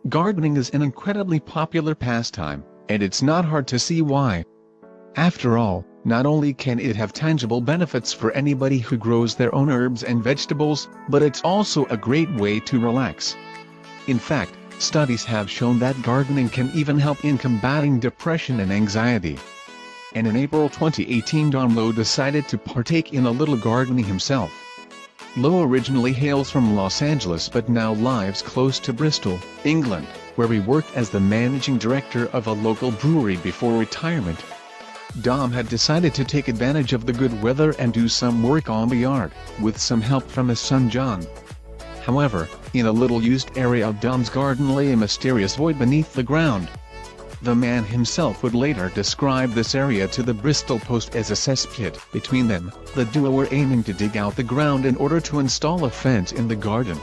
Gardening is an incredibly popular pastime, and it's not hard to see why. After all, not only can it have tangible benefits for anybody who grows their own herbs and vegetables, but it's also a great way to relax. In fact, studies have shown that gardening can even help in combating depression and anxiety. And in April 2018, Lowe decided to partake in a little gardening himself. Lowe originally hails from Los Angeles but now lives close to Bristol, England, where he worked as the managing director of a local brewery before retirement. Dom had decided to take advantage of the good weather and do some work on the yard, with some help from his son John. However, in a little used area of Dom's garden lay a mysterious void beneath the ground. The man himself would later describe this area to the Bristol Post as a cesspit. Between them, the duo were aiming to dig out the ground in order to install a fence in the garden.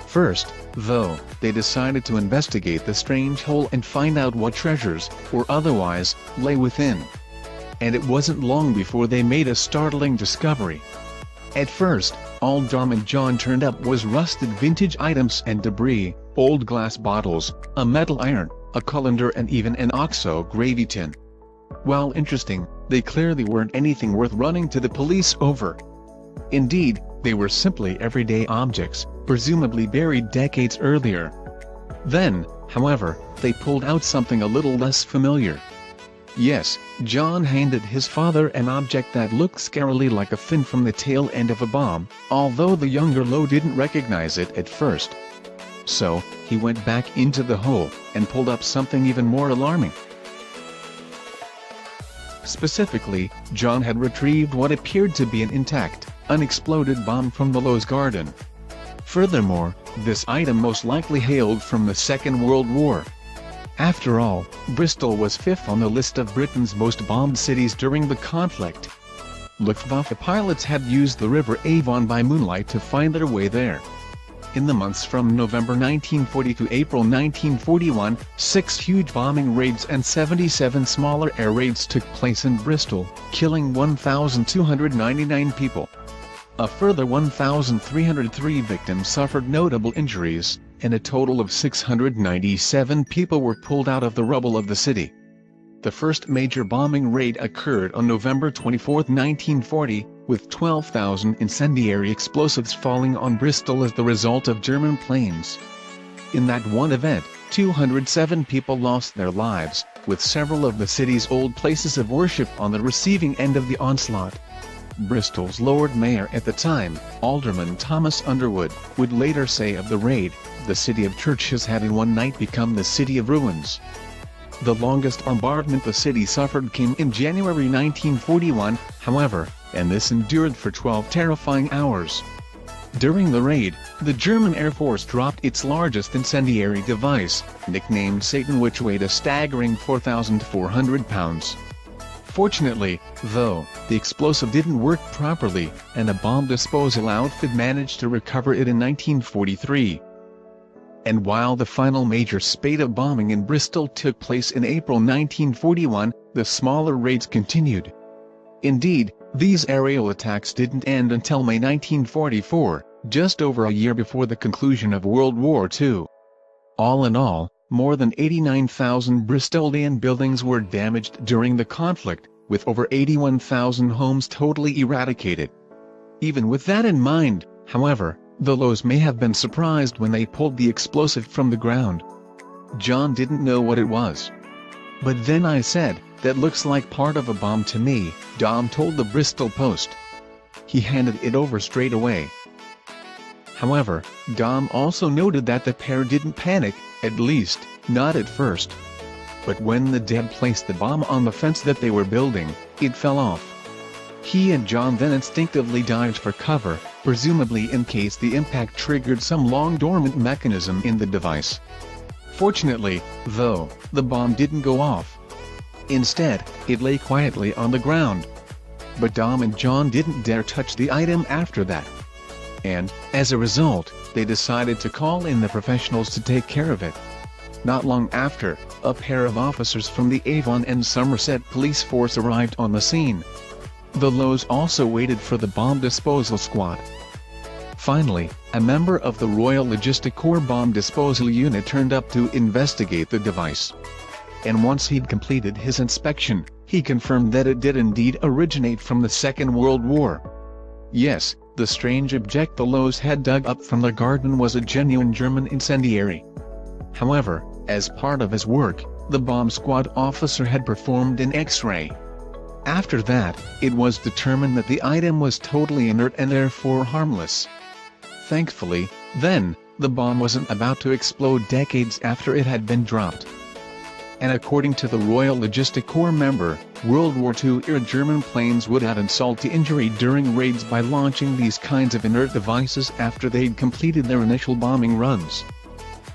First, though, they decided to investigate the strange hole and find out what treasures, or otherwise, lay within. And it wasn't long before they made a startling discovery. At first, all Dom and John turned up was rusted vintage items and debris, old glass bottles, a metal iron, a colander and even an OXO gravy tin. While interesting, they clearly weren't anything worth running to the police over. Indeed, they were simply everyday objects, presumably buried decades earlier. Then, however, they pulled out something a little less familiar. Yes, John handed his father an object that looked scarily like a fin from the tail end of a bomb, although the younger Lowe didn't recognize it at first. So, he went back into the hole, and pulled up something even more alarming. Specifically, John had retrieved what appeared to be an intact, unexploded bomb from the Lowe's garden. Furthermore, this item most likely hailed from the Second World War. After all, Bristol was fifth on the list of Britain's most bombed cities during the conflict. Luftwaffe pilots had used the River Avon by moonlight to find their way there. In the months from November 1940 to April 1941, 6 huge bombing raids and 77 smaller air raids took place in Bristol, killing 1,299 people. A further 1,303 victims suffered notable injuries, and a total of 697 people were pulled out of the rubble of the city. The first major bombing raid occurred on November 24, 1940, with 12,000 incendiary explosives falling on Bristol as the result of German planes. In that one event, 207 people lost their lives, with several of the city's old places of worship on the receiving end of the onslaught. Bristol's Lord Mayor at the time, Alderman Thomas Underwood, would later say of the raid, "The city of churches had in one night become the city of ruins." The longest bombardment the city suffered came in January 1941, however, and this endured for 12 terrifying hours. During the raid, the German Air Force dropped its largest incendiary device, nicknamed Satan, which weighed a staggering 4,400 pounds. Fortunately, though, the explosive didn't work properly, and a bomb disposal outfit managed to recover it in 1943. And while the final major spate of bombing in Bristol took place in April 1941, the smaller raids continued. Indeed, these aerial attacks didn't end until May 1944, just over a year before the conclusion of World War II. All in all, more than 89,000 Bristolian buildings were damaged during the conflict, with over 81,000 homes totally eradicated. Even with that in mind, however, the Lowes may have been surprised when they pulled the explosive from the ground. John didn't know what it was. "But then I said, 'That looks like part of a bomb to me,'" Dom told the Bristol Post. He handed it over straight away. However, Dom also noted that the pair didn't panic, at least, not at first. But when the Deb placed the bomb on the fence that they were building, it fell off. He and John then instinctively dived for cover, presumably in case the impact triggered some long-dormant mechanism in the device. Fortunately, though, the bomb didn't go off. Instead, it lay quietly on the ground. But Dom and John didn't dare touch the item after that. And, as a result, they decided to call in the professionals to take care of it. Not long after, a pair of officers from the Avon and Somerset police force arrived on the scene. The Lowes also waited for the bomb disposal squad. Finally, a member of the Royal Logistic Corps Bomb Disposal Unit turned up to investigate the device. And once he'd completed his inspection, he confirmed that it did indeed originate from the Second World War. Yes, the strange object the Lowes had dug up from the garden was a genuine German incendiary. However, as part of his work, the bomb squad officer had performed an X-ray. After that, it was determined that the item was totally inert and therefore harmless. Thankfully, then, the bomb wasn't about to explode decades after it had been dropped. And according to the Royal Logistic Corps member, World War II-era German planes would add insult to injury during raids by launching these kinds of inert devices after they'd completed their initial bombing runs.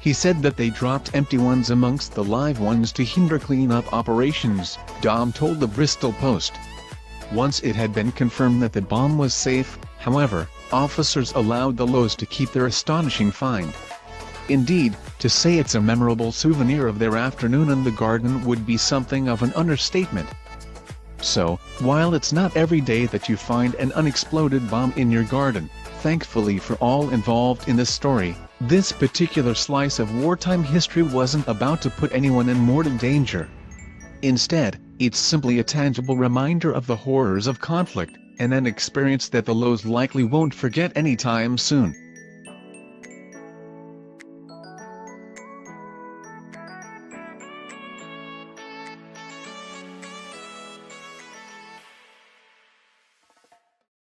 He said that they dropped empty ones amongst the live ones to hinder clean-up operations, Dom told the Bristol Post. Once it had been confirmed that the bomb was safe, however, officers allowed the Lowes to keep their astonishing find. Indeed, to say it's a memorable souvenir of their afternoon in the garden would be something of an understatement. So, while it's not every day that you find an unexploded bomb in your garden, thankfully for all involved in this story, this particular slice of wartime history wasn't about to put anyone in mortal danger. Instead, it's simply a tangible reminder of the horrors of conflict, and an experience that the Lowes likely won't forget anytime soon.